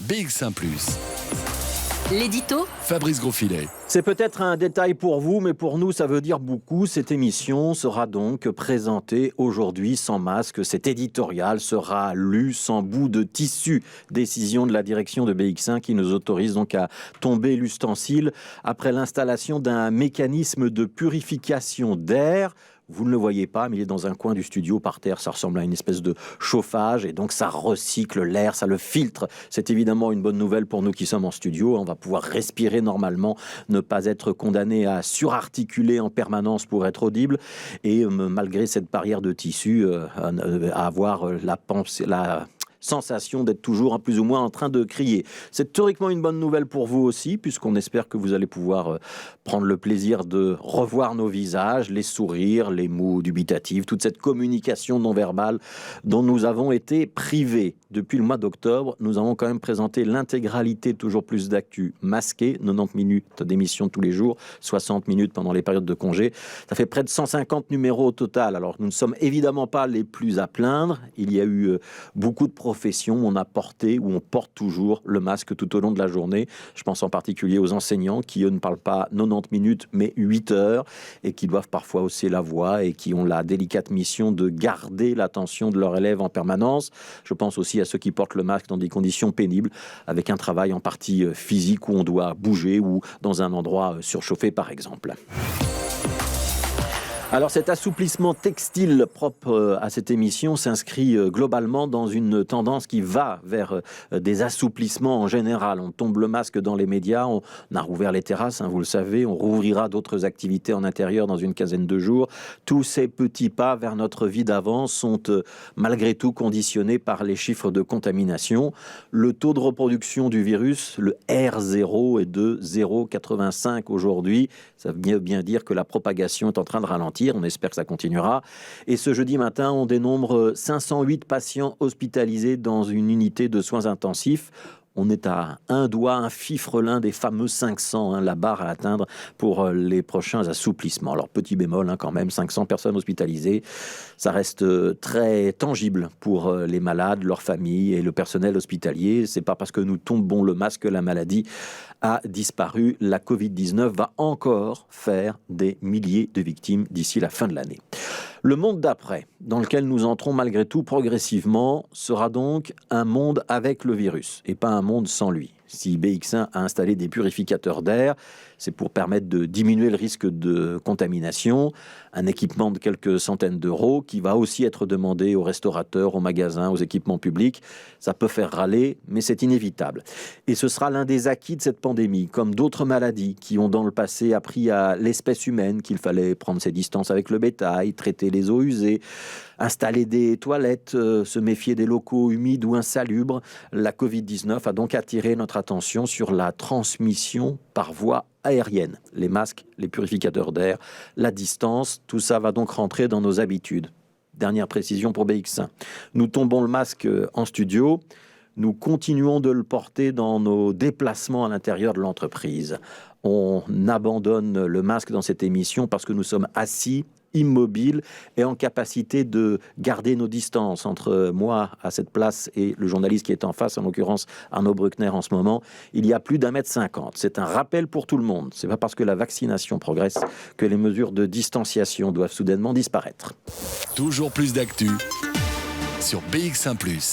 BX1 +. L'édito Fabrice Grosfilet. C'est peut-être un détail pour vous, mais pour nous, ça veut dire beaucoup. Cette émission sera donc présentée aujourd'hui sans masque. Cet éditorial sera lu sans bout de tissu. Décision de la direction de BX1 qui nous autorise donc à tomber l'ustensile après l'installation d'un mécanisme de purification d'air. Vous ne le voyez pas, mais il est dans un coin du studio par terre. Ça ressemble à une espèce de chauffage et donc ça recycle l'air, ça le filtre. C'est évidemment une bonne nouvelle pour nous qui sommes en studio. On va pouvoir respirer normalement, ne pas être condamné à surarticuler en permanence pour être audible et malgré cette barrière de tissu, à avoir la sensation d'être toujours plus ou moins en train de crier. C'est théoriquement une bonne nouvelle pour vous aussi, puisqu'on espère que vous allez pouvoir prendre le plaisir de revoir nos visages, les sourires, les mots dubitatifs, toute cette communication non verbale dont nous avons été privés. Depuis le mois d'octobre, nous avons quand même présenté l'intégralité toujours plus d'actu masquée, 90 minutes d'émission tous les jours, 60 minutes pendant les périodes de congé. Ça fait près de 150 numéros au total. Alors nous ne sommes évidemment pas les plus à plaindre. Il y a eu beaucoup de professions. On a porté ou on porte toujours le masque tout au long de la journée. Je pense en particulier aux enseignants qui, eux, ne parlent pas 90 minutes, mais 8 heures et qui doivent parfois hausser la voix et qui ont la délicate mission de garder l'attention de leurs élèves en permanence. Je pense aussi à ceux qui portent le masque dans des conditions pénibles, avec un travail en partie physique où on doit bouger ou dans un endroit surchauffé, par exemple. Alors cet assouplissement textile propre à cette émission s'inscrit globalement dans une tendance qui va vers des assouplissements en général. On tombe le masque dans les médias, on a rouvert les terrasses, vous le savez, on rouvrira d'autres activités en intérieur dans une quinzaine de jours. Tous ces petits pas vers notre vie d'avant sont malgré tout conditionnés par les chiffres de contamination. Le taux de reproduction du virus, le R0, est de 0,85 aujourd'hui. Ça veut bien dire que la propagation est en train de ralentir. On espère que ça continuera. Et ce jeudi matin, on dénombre 508 patients hospitalisés dans une unité de soins intensifs. On est à un doigt, un fifrelin des fameux 500, la barre à atteindre pour les prochains assouplissements. Alors petit bémol quand même, 500 personnes hospitalisées, ça reste très tangible pour les malades, leurs familles et le personnel hospitalier. C'est pas parce que nous tombons le masque que la maladie a disparu. La Covid-19 va encore faire des milliers de victimes d'ici la fin de l'année. Le monde d'après, dans lequel nous entrons malgré tout progressivement, sera donc un monde avec le virus et pas un monde sans lui. Si BX1 a installé des purificateurs d'air, c'est pour permettre de diminuer le risque de contamination. Un équipement de quelques centaines d'euros qui va aussi être demandé aux restaurateurs, aux magasins, aux équipements publics. Ça peut faire râler, mais c'est inévitable. Et ce sera l'un des acquis de cette pandémie, comme d'autres maladies qui ont dans le passé appris à l'espèce humaine qu'il fallait prendre ses distances avec le bétail, traiter les eaux usées, installer des toilettes, se méfier des locaux humides ou insalubres. La Covid-19 a donc attiré notre attention sur la transmission par voie aérienne. Les masques, les purificateurs d'air, la distance, tout ça va donc rentrer dans nos habitudes. Dernière précision pour BX1. Nous tombons le masque en studio. Nous continuons de le porter dans nos déplacements à l'intérieur de l'entreprise. On abandonne le masque dans cette émission parce que nous sommes assis, immobiles et en capacité de garder nos distances entre moi à cette place et le journaliste qui est en face, en l'occurrence Arnaud Bruckner en ce moment. Il y a plus d'1,50 m. C'est un rappel pour tout le monde. C'est pas parce que la vaccination progresse que les mesures de distanciation doivent soudainement disparaître. Toujours plus d'actu sur BX1 +.